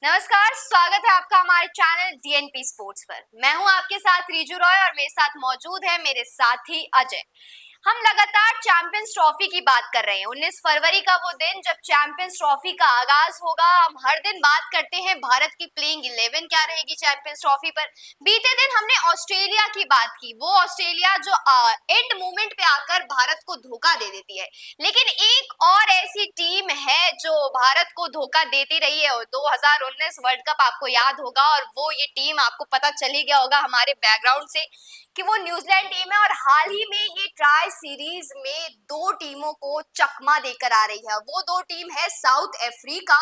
नमस्कार, स्वागत है आपका हमारे चैनल डीएनपी स्पोर्ट्स पर। मैं हूं आपके साथ रीजू रॉय और मेरे साथ मौजूद है मेरे साथी अजय। हम लगातार चैंपियंस ट्रॉफी की बात कर रहे हैं। 19 फरवरी का वो दिन जब चैंपियंस ट्रॉफी का आगाज होगा। हम हर दिन बात करते हैं भारत की प्लेइंग 11 क्या रहेगी चैंपियंस ट्रॉफी पर। बीते दिन हमने ऑस्ट्रेलिया की बात की, वो ऑस्ट्रेलिया जो एंड मोमेंट पे आकर भारत को धोखा दे देती है। लेकिन एक और ऐसी टीम है जो भारत को धोखा देती रही है। 2019 वर्ल्ड कप आपको याद होगा और वो ये टीम आपको पता चल ही गया होगा हमारे बैकग्राउंड से कि वो न्यूजीलैंड टीम है। और हाल ही में ये ट्राई सीरीज में दो टीमों को चकमा देकर आ रही है। वो दो टीम है साउथ अफ्रीका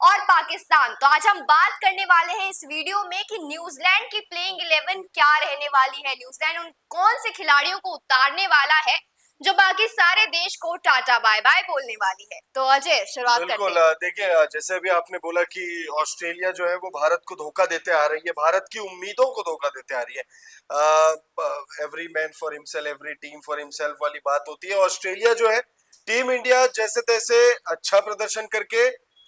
और पाकिस्तान। तो आज हम बात करने वाले हैं इस वीडियो में कि न्यूजीलैंड की प्लेइंग 11 क्या रहने वाली है। न्यूजीलैंड उन कौन से खिलाड़ियों को उतारने वाला है जो बाकी सारे देश को टाटा बाय बाय बोलने वाली है। तो अजय शुरुआत करते बिल्कुल। हैं। देखिए, जैसे अभी आपने बोला कि ऑस्ट्रेलिया जो है वो भारत को धोखा देते आ रही है, भारत की उम्मीदों को धोखा देते आ रही है। Every man for himself, every team for himself वाली बात होती है। ऑस्ट्रेलिया जो है, टीम इंडिया जैसे तैसे अच्छा प्रदर्शन करके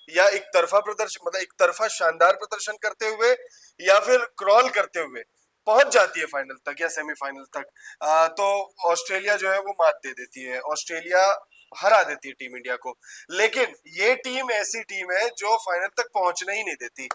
या एक तरफा प्रदर्शन, मतलब एक तरफा शानदार प्रदर्शन करते हुए या फिर क्रॉल करते हुए पहुंच जाती है फाइनल तक या सेमीफाइनल तक। तो ऑस्ट्रेलिया जो है वो मात दे देती है, ऑस्ट्रेलिया हरा देती है टीम इंडिया को। लेकिन ये टीम ऐसी टीम है जो फाइनल तक पहुंचने ही नहीं देती।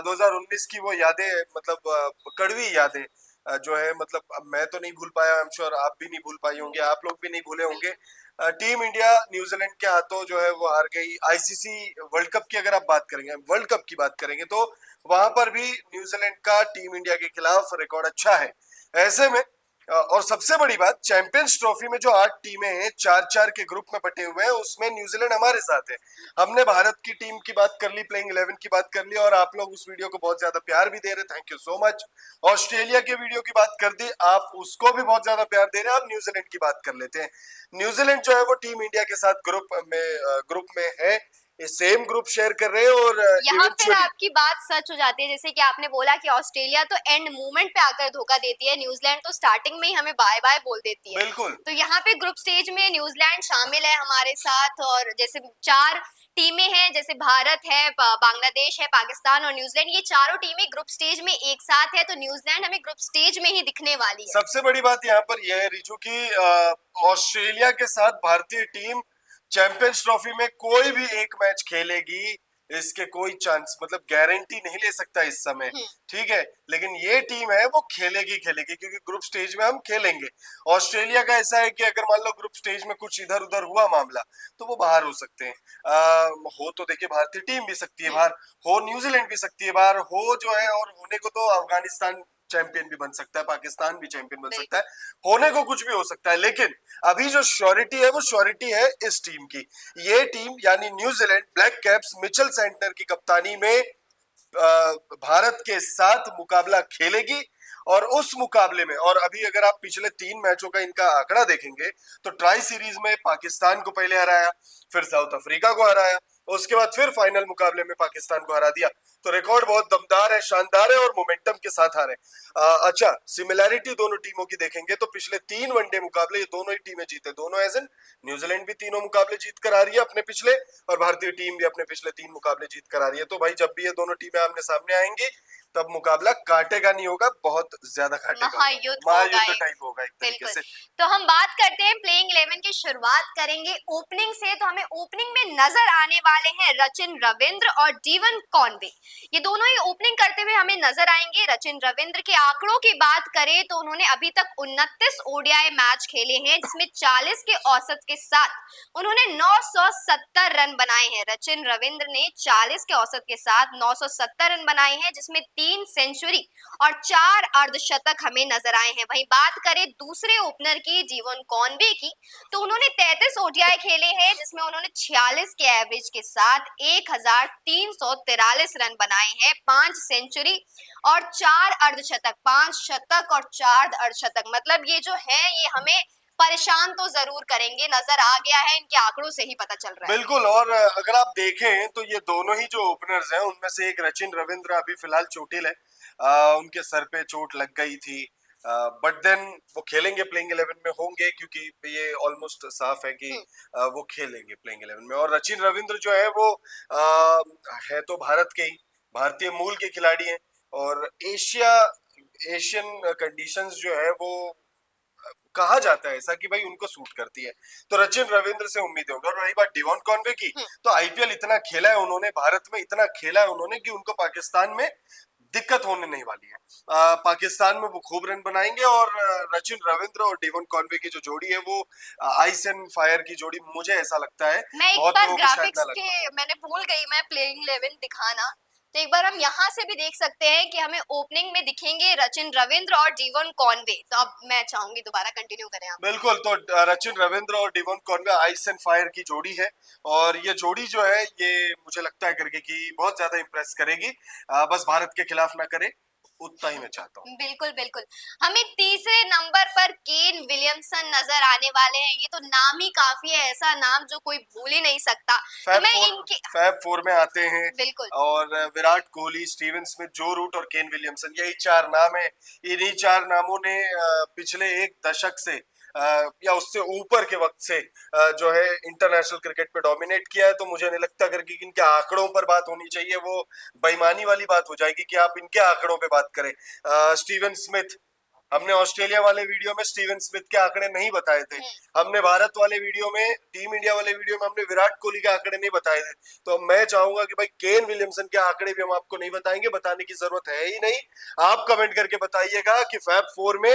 2019 की वो यादें, मतलब कड़वी यादें जो है, मतलब अब मैं तो नहीं भूल पाया, आई एम श्योर आप भी नहीं भूल पाई होंगे, आप लोग भी नहीं भूले होंगे। टीम इंडिया न्यूजीलैंड के हाथों जो है वो हार गई। आईसीसी वर्ल्ड कप की अगर आप बात करेंगे, वर्ल्ड कप की बात करेंगे, तो वहां पर भी न्यूजीलैंड का टीम इंडिया के खिलाफ रिकॉर्ड अच्छा है। ऐसे में और सबसे बड़ी बात, चैंपियंस ट्रॉफी में जो 8 टीमें हैं, 4-4 के ग्रुप में बटे हुए हैं, उसमें न्यूजीलैंड हमारे साथ है। हमने भारत की टीम की बात कर ली, प्लेइंग 11 की बात कर ली, और आप लोग उस वीडियो को बहुत ज्यादा प्यार भी दे रहे, thank you so much. Australia के वीडियो की बात कर दी, आप उसको भी बहुत ज्यादा प्यार दे रहे हैं। आप न्यूजीलैंड की बात कर लेते हैं। न्यूजीलैंड जो है वो टीम इंडिया के साथ ग्रुप में है, सेम ग्रुप शेयर कर रहे हैं। और यहाँ फिर इवेंचुअली आपकी बात सच हो जाती है, जैसे कि आपने बोला कि ऑस्ट्रेलिया तो एंड मोमेंट पे आकर धोखा देती है, न्यूजीलैंड तो स्टार्टिंग में ही हमें बाय बाय बोल देती है। बिल्कुल तो यहाँ पे ग्रुप स्टेज में न्यूजीलैंड शामिल है हमारे साथ। और जैसे चार टीमें हैं, जैसे भारत है, बांग्लादेश है, पाकिस्तान और न्यूजीलैंड, ये चारों टीमें ग्रुप स्टेज में एक साथ है। तो न्यूजीलैंड हमें ग्रुप स्टेज में ही दिखने वाली है। सबसे बड़ी बात यहाँ पर यह है रिजू की, ऑस्ट्रेलिया के साथ भारतीय टीम चैंपियंस ट्रॉफी में कोई भी एक मैच खेलेगी, इसके कोई चांस, मतलब गारंटी नहीं ले सकता इस समय, ठीक है। लेकिन ये टीम है वो खेलेगी खेलेगी, क्योंकि ग्रुप स्टेज में हम खेलेंगे। ऑस्ट्रेलिया का ऐसा है कि अगर मान लो ग्रुप स्टेज में कुछ इधर उधर हुआ मामला, तो वो बाहर हो सकते हैं। हो तो देखिए, भारतीय टीम भी सकती है बाहर, हो न्यूजीलैंड भी सकती है बाहर, हो जो है, और होने को तो अफगानिस्तान चैंपियन भी बन सकता है, पाकिस्तान भी चैंपियन बन सकता है, होने को कुछ भी हो सकता है। लेकिन अभी जो श्योरिटी है वो श्योरिटी है इस टीम की। ये टीम यानी New Zealand black caps Mitchell Santner की कप्तानी में भारत के साथ मुकाबला खेलेगी। और उस मुकाबले में, और अभी अगर आप पिछले 3 मैचों का इनका आंकड़ा देखेंगे, तो ट्राई सीरीज में पाकिस्तान को पहले हराया, फिर साउथ अफ्रीका को हराया, उसके बाद फिर फाइनल मुकाबले में पाकिस्तान को हरा दिया। तो रिकॉर्ड बहुत दमदार है, शानदार है, और मोमेंटम के साथ हारे। अच्छा, सिमिलैरिटी दोनों टीमों की देखेंगे तो पिछले 3 वनडे मुकाबले ये दोनों ही टीमें जीते, दोनों एज इन न्यूजीलैंड भी तीनों मुकाबले जीत कर आ रही है अपने पिछले, और भारतीय टीम भी अपने पिछले 3 मुकाबले जीत कर आ रही है। तो भाई, जब भी ये दोनों टीमें आमने सामने आएंगी, तब मुकाबला काटेगा नहीं होगा, बहुत ज्यादा काटेगा होगा, महायुद्ध होगा महायुद्ध एक। टाइप होगा एक तरीके बिल्कुल। से। तो हम बात करते हैं प्लेइंग 11 की, शुरुआत करेंगे ओपनिंग से। तो हमें ओपनिंग में नजर आने वाले हैं रचिन रविंद्र और डीवन कॉनवे। ये दोनों ही ओपनिंग करते हुए हमें नजर आएंगे। रचिन रविंद्र के आंकड़ों की बात करें तो उन्होंने अभी तक 29 ओडीआई मैच खेले हैं, जिसमें 40 के औसत के साथ उन्होंने 970 रन बनाए हैं। रचिन रविंद्र ने 40 के औसत के साथ 970 रन बनाए हैं, जिसमें 3 सेंचुरी और 4 अर्धशतक हमें नजर आए हैं। वहीं बात करें दूसरे ओपनर की, डीवन कॉनवे की, तो उन्होंने 33 ओडीआई खेले हैं, जिसमें उन्होंने 46 के एवरेज के साथ 1343 रन बनाए हैं, 5 सेंचुरी और 4 अर्धशतक, 5 शतक और 4 अर्धशतक। मतलब ये जो है ये हमें परेशान तो जरूर करेंगे, नजर आ गया है, इनके आंकड़ों से ही पता चल रहा है। बिल्कुल। और अगर आप देखें तो ये दोनों ही जो ओपनर्स हैं, उनमें से एक रचिन रविंद्र अभी फिलहाल चोटिल है, उनके सर पे चोट लग गई थी, बट देन वो खेलेंगे, प्लेइंग 11 में होंगे, क्योंकि ये ऑलमोस्ट साफ है कि वो खेलेंगे प्लेइंग 11 में। और रचिन रविंद्र जो है वो है तो भारत के ही, भारतीय मूल के खिलाड़ी हैं और एशियन कंडीशंस जो है वो कहा जाता है ऐसा कि भाई उनको सूट करती है। तो रचिन रविंद्र से उम्मीद होगी। और रही बात डिवॉन कॉनवे की, तो आईपीएल इतना खेला है उन्होंने, भारत में इतना खेला है उन्होंने कि उनको पाकिस्तान में दिक्कत होने नहीं वाली है। पाकिस्तान में वो खूब रन बनाएंगे और रचिन रविंद्र और डिवॉन कॉनवे की जो जोड़ी है वो आइस एंड फायर की जोड़ी मुझे ऐसा लगता है मैं एक बहुत बार लोगों को शायद ना ग्राफिक्स लग के पाए। मैंने भूल गई मैं प्लेइंग 11 दिखाना, तो एक बार हम यहाँ से भी देख सकते हैं कि हमें ओपनिंग में दिखेंगे रचिन रविंद्र और जीवन कॉनवे। तो अब मैं चाहूंगी दोबारा कंटिन्यू करें आप। बिल्कुल, तो रचिन रविंद्र और Devon Conway ice and fire की जोड़ी है और ये जोड़ी जो है ये मुझे लगता है करके कि बहुत ज्यादा इंप्रेस करेगी। बस भारत के खिलाफ ना करे, उतना ही मैं चाहता हूँ। बिल्कुल बिल्कुल। हमें तीसरे नंबर पर केन विलियमसन नजर आने वाले हैं। ये तो नाम ही काफी है, ऐसा नाम जो कोई भूल ही नहीं सकता। तो मैं इनके फैब फोर में आते हैं बिल्कुल और विराट कोहली, स्टीवन स्मिथ, जो रूट और केन विलियमसन, यही चार नाम है। इन्हीं चार नामों ने पिछले एक दशक से या उससे ऊपर के वक्त से जो है इंटरनेशनल क्रिकेट पे डोमिनेट किया है। तो मुझे नहीं लगता करके कि इनके आंकड़ों पर बात होनी चाहिए, वो बेईमानी वाली बात हो जाएगी कि आप इनके आंकड़ों पे बात करें। स्टीवन स्मिथ, हमने ऑस्ट्रेलिया वाले वीडियो में स्टीवन स्मिथ के आंकड़े नहीं बताए थे, हमने भारत वाले वीडियो में, टीम इंडिया वाले वीडियो में हमने विराट कोहली के आंकड़े नहीं बताए थे। तो मैं चाहूंगा कि भाई केन विलियमसन के आंकड़े भी हम आपको नहीं बताएंगे, बताने की जरूरत है ही नहीं। आप कमेंट करके बताइएगा कि फैब फोर में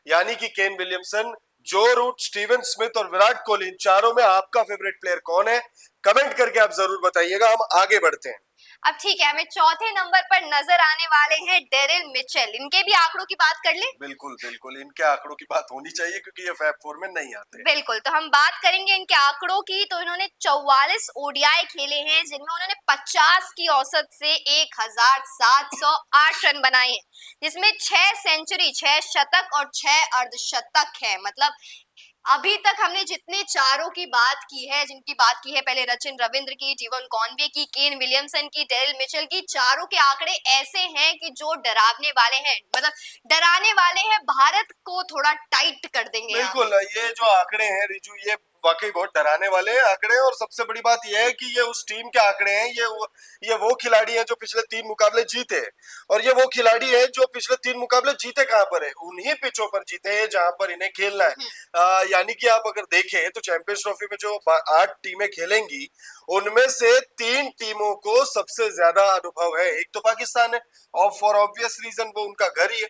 यानी कि केन विलियमसन, जो रूट, स्टीवन स्मिथ और विराट कोहली, इन चारों में आपका फेवरेट प्लेयर कौन है? कमेंट करके आप जरूर बताइएगा। हम आगे बढ़ते हैं। अब ठीक है, हमें चौथे नंबर पर नजर आने वाले हैं डेरिल मिचेल। इनके भी आंकड़ों की बात कर ले। बिल्कुल बिल्कुल, इनके आंकड़ों की बात होनी चाहिए क्योंकि ये फैब फोर में नहीं आते। बिल्कुल, तो हम बात करेंगे इनके आंकड़ों की। तो इन्होंने 44 ओडीआई खेले हैं जिनमें उन्होंने 50 की औसत से 1708 रन बनाए हैं, जिसमें 6 सेंचुरी, 6 शतक और 6 अर्धशतक है। मतलब अभी तक हमने जितने चारों की बात की है, जिनकी बात की है, पहले रचिन रविंद्र की, जीवन कॉनवे की, केन विलियमसन की, डेरिल मिचेल की, चारों के आंकड़े ऐसे हैं कि जो डरावने वाले हैं, मतलब डराने वाले हैं, भारत को थोड़ा टाइट कर देंगे यहाँ बिल्कुल, पे। ये जो आंकड़े हैं रिजू, ये वाकई बहुत डराने वाले आंकड़े हैं। और सबसे बड़ी बात ये है कि ये उस टीम के आंकड़े हैं, ये वो खिलाड़ी हैं जो पिछले 3 मुकाबले जीते हैं। और ये वो खिलाड़ी हैं जो पिछले 3 मुकाबले जीते कहाँ पर है? उन्हीं पिचों पर जीते हैं जहां पर इन्हें खेलना है। यानी कि आप अगर देखें तो चैंपियंस ट्रॉफी में जो 8 टीमें खेलेंगी, उनमें से 3 टीमों को सबसे ज्यादा अनुभव है। एक तो पाकिस्तान है और फॉर ऑब्वियस रीजन वो उनका घर ही है।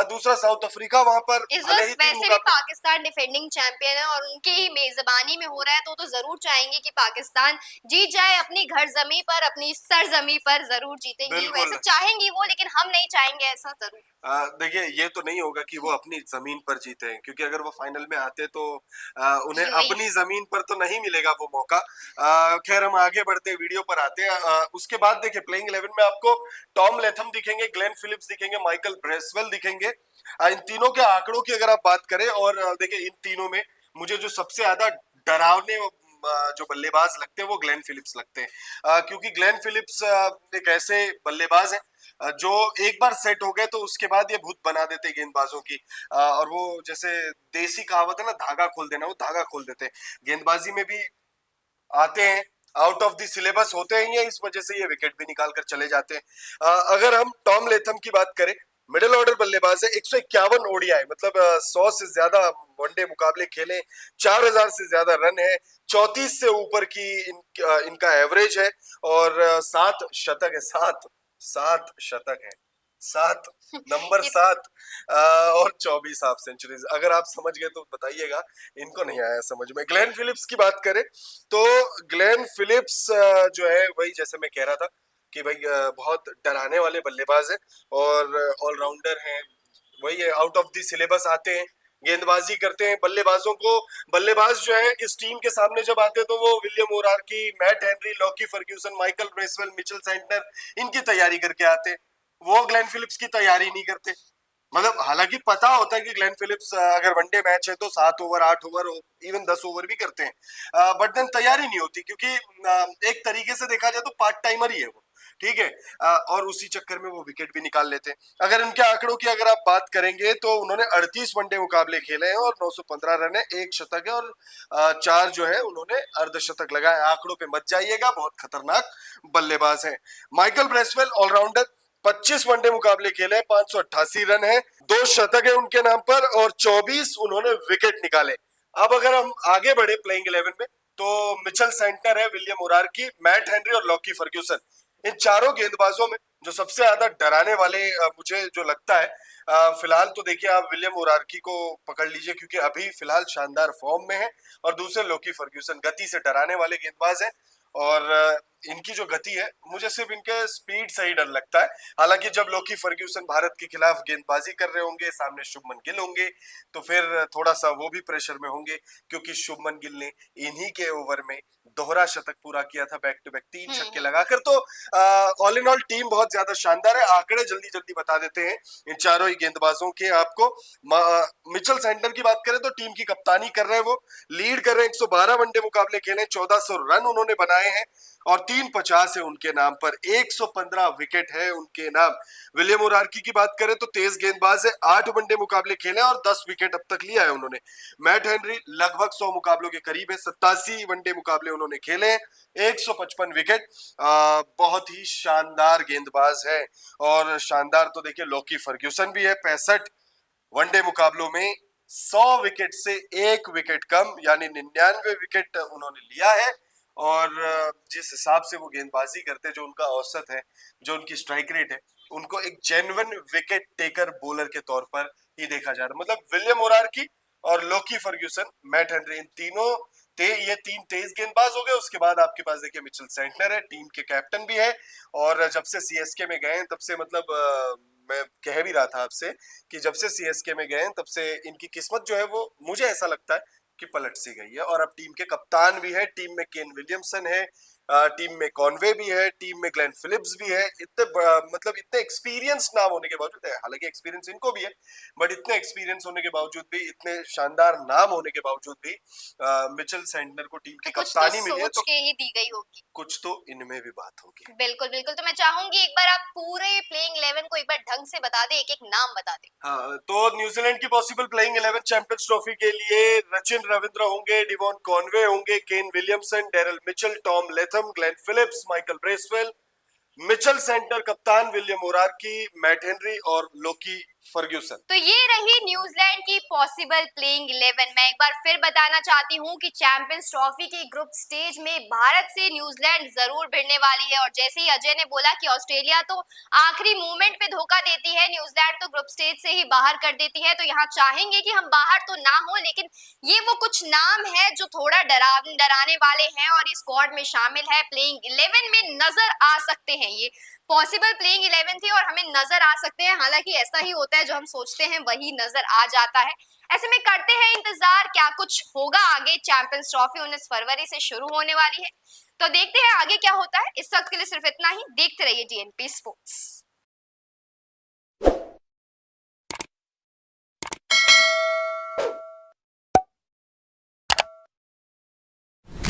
दूसरा साउथ अफ्रीका, वहां पर इस भले ही वक्त 3 वैसे भी मुकाबले। पाकिस्तान डिफेंडिंग चैंपियन है और उनके ही मेजबानी में हो रहा है, तो जरूर चाहेंगे कि पाकिस्तान जीत जाए। अपनी घर जमी पर, अपनी सरजमी पर जरूर जीतेंगी। बिल्कुल। वैसे चाहेंगी वो, लेकिन हम नहीं चाहेंगे ऐसा जरूर। देखिए, ये तो नहीं होगा कि वो अपनी जमीन पर जीते हैं, क्योंकि अगर वो फाइनल में आते तो उन्हें वही अपनी जमीन पर तो नहीं मिलेगा वो मौका। खैर, हम आगे बढ़ते वीडियो पर आते हैं। उसके बाद देखिए प्लेइंग 11 में आपको टॉम लेथम दिखेंगे, ग्लेन फिलिप्स दिखेंगे, माइकल ब्रेसवेल दिखेंगे। इन तीनों के आंकड़ों की अगर आप बात करें, और देखिए इन तीनों में मुझे जो सबसे ज्यादा डरावने जो बल्लेबाज लगते हैं वो ग्लेन फिलिप्स लगते हैं। क्योंकि ग्लेन फिलिप्स एक ऐसे बल्लेबाज हैं जो एक बार सेट हो गए तो उसके बाद ये भूत बना देते गेंदबाजों की। और वो जैसे देसी कहावत है ना, धागा खोल देना, वो धागा खोल देते हैं। गेंदबाजी में भी आते हैं, आउट ऑफ द सिलेबस होते हैं ये, इस वजह से ये विकेट भी निकाल कर चले जाते हैं। अगर हम टॉम लेथम की बात करें, मिडिल ऑर्डर बल्लेबाज है, 151 ओडीआई मतलब 100 से ज्यादा वनडे मुकाबले खेले, 4000 से ज्यादा रन है, 34 से ऊपर की इनका एवरेज है और 7 शतक है। 7 शतक है, 7, नंबर ये 7। और 24 हाफ सेंचुरीज। अगर आप समझ गए तो बताइएगा, इनको नहीं आया समझ में। ग्लेन फिलिप्स की बात करें तो ग्लेन फिलिप्स जो है वही जैसे मैं कह रहा था कि भाई बहुत डराने वाले बल्लेबाज है और ऑलराउंडर हैं। वही है, आउट ऑफ द सिलेबस आते हैं, गेंदबाजी करते हैं। बल्लेबाज जो है इस टीम के सामने जब आते हैं तो वो William O'Rourke, Matt Henry, Lockie Ferguson, Michael Bracewell, Mitchell Santner, इनकी तैयारी करके आते हैं। वो ग्लेन फिलिप्स की तैयारी नहीं करते। मतलब हालांकि पता होता है कि ग्लेन फिलिप्स अगर वनडे मैच है तो 7 ओवर, 8 ओवर, इवन 10 ओवर भी करते हैं, बट देन तैयारी नहीं होती क्योंकि एक तरीके से देखा जाए तो पार्ट टाइमर ही है वो। ठीक है। और उसी चक्कर में वो विकेट भी निकाल लेते हैं। अगर इनके आंकड़ों की अगर आप बात करेंगे तो उन्होंने 38 वनडे मुकाबले खेले हैं और 915 रन है, 1 शतक है और 4 जो है उन्होंने अर्धशतक लगाए। आंकड़ों पे मत जाइएगा, बहुत खतरनाक बल्लेबाज हैं। माइकल ब्रेसवेल ऑलराउंडर, 25 वनडे मुकाबले खेले, 588 रन है, 2 शतक है उनके नाम पर और 24 उन्होंने विकेट निकाले। अब अगर हम आगे बढ़े प्लेइंग 11 में तो मिचेल सेंटनर है, विलियम ओरार्की, मैट हेनरी और लॉकी फर्ग्यूसन। इन चारों गेंदबाजों में जो सबसे ज्यादा डराने वाले मुझे जो लगता है, फिलहाल तो देखिए आप विलियम ओरार्की को पकड़ लीजिए क्योंकि अभी फिलहाल शानदार फॉर्म में है, और दूसरे लॉकी फर्ग्यूसन गति से डराने वाले गेंदबाज हैं। और इनकी जो गति है, मुझे सिर्फ इनके स्पीड से ही डर लगता है। हालांकि जब लॉकी फर्ग्यूसन भारत के खिलाफ गेंदबाजी कर रहे होंगे, सामने शुभमन गिल होंगे, तो फिर थोड़ा सा वो भी प्रेशर में होंगे क्योंकि शुभमन गिल ने इन्हीं के ओवर में दोहरा शतक पूरा किया था, बैक टू बैक 3 छक्के लगाकर। तो ऑल इन ऑल टीम बहुत ज्यादा शानदार है। आंकड़े जल्दी जल्दी बता देते हैं इन चारों ही गेंदबाजों के आपको। मिचेल सेंटनर की बात करें तो टीम की कप्तानी कर रहे हैं, वो लीड कर रहे हैं, 112 वनडे मुकाबले खेले, 1400 रन उन्होंने बनाए हैं और 350 है उनके नाम पर, 115 विकेट है उनके नाम। विलियम ओरार्की की बात करें तो तेज गेंदबाज है, 8 वनडे मुकाबले खेले और 10 विकेट अब तक लिया है उन्होंने। मैट हेनरी लगभग 100 मुकाबलों के करीब है, 87 वनडे मुकाबले उन्होंने खेले, 155 विकेट। बहुत ही शानदार गेंदबाज है। और शानदार तो देखिए लॉकी फर्ग्यूसन भी है, 65 वनडे मुकाबलों में 100 विकेट से 1 विकेट कम, यानी 99 विकेट उन्होंने लिया है। और जिस हिसाब से वो गेंदबाजी करते हैं, जो उनका औसत है, जो उनकी स्ट्राइक रेट है, उनको एक जेन्युइन विकेट टेकर बॉलर के तौर पर ही देखा जा रहा है। मतलब विलियम ओरार्की और लॉकी फर्ग्यूसन, मैट हेनरी, इन तीनों ये 3 तेज गेंदबाज हो गए। उसके बाद आपके पास देखिए मिचेल सेंटनर है, टीम के कैप्टन भी है, और जब से सीएसके में गए तब से मतलब मैं कह भी रहा था आपसे कि जब से सीएसके में गए तब से इनकी किस्मत जो है वो मुझे ऐसा लगता है कि पलट सी गई है। और अब टीम के कप्तान भी है, टीम में केन विलियमसन है, टीम में कॉनवे भी है, टीम में ग्लेन फिलिप्स भी है। मतलब इतने एक्सपीरियंस नाम होने के बावजूद, हालांकि एक्सपीरियंस इनको भी है, बट इतने एक्सपीरियंस होने के बावजूद भी, इतने शानदार नाम होने के बावजूद भी मिचेल सेंटनर को टीम की तो कुछ तो कप्तानी मिली है, सोच तो के ही दी गई होगी। कुछ तो इनमें भी बात होगी। बिल्कुल बिल्कुल, तो मैं चाहूंगी एक बार आप पूरे प्लेइंग 11 को एक बार ढंग से बता दे, एक एक नाम बता दे। हाँ, तो न्यूजीलैंड की पॉसिबल प्लेइंग 11 चैंपियंस ट्रॉफी के लिए रचिन रविंद्र होंगे, डिवॉन कॉनवे होंगे, Kane Williamson, Daryl Mitchell, Tom Latham, Glenn Phillips, Michael Bracewell, Mitchell Santner कप्तान, विलियम ओरार्की, मैट हेनरी और लोकी फर्ग्यूसन। तो ये रही न्यूजीलैंड की पॉसिबल प्लेइंग 11। मैं एक बार फिर बताना चाहती हूँ कि चैंपियंस ट्रॉफी के ग्रुप स्टेज में भारत से न्यूजीलैंड जरूर भिड़ने वाली है। और जैसे ही अजय ने बोला कि ऑस्ट्रेलिया तो आखिरी मोमेंट पे धोखा देती है, न्यूजीलैंड तो ग्रुप स्टेज से ही बाहर कर देती है, तो यहाँ चाहेंगे कि हम बाहर तो ना हो, लेकिन ये वो कुछ नाम है जो थोड़ा डराने वाले हैं और इस स्क्वाड में शामिल है, प्लेइंग 11 में नजर आ सकते हैं। ये पॉसिबल प्लेइंग 11 थी और हमें नजर आ सकते हैं। हालांकि ऐसा ही होता है, जो हम सोचते हैं वही नजर आ जाता है। ऐसे में करते हैं इंतजार, क्या कुछ होगा आगे। चैंपियंस ट्रॉफी 19 फरवरी से शुरू होने वाली है, तो देखते हैं आगे क्या होता है। इस वक्त के लिए सिर्फ इतना ही। देखते रहिए डीएनपी स्पोर्ट्स।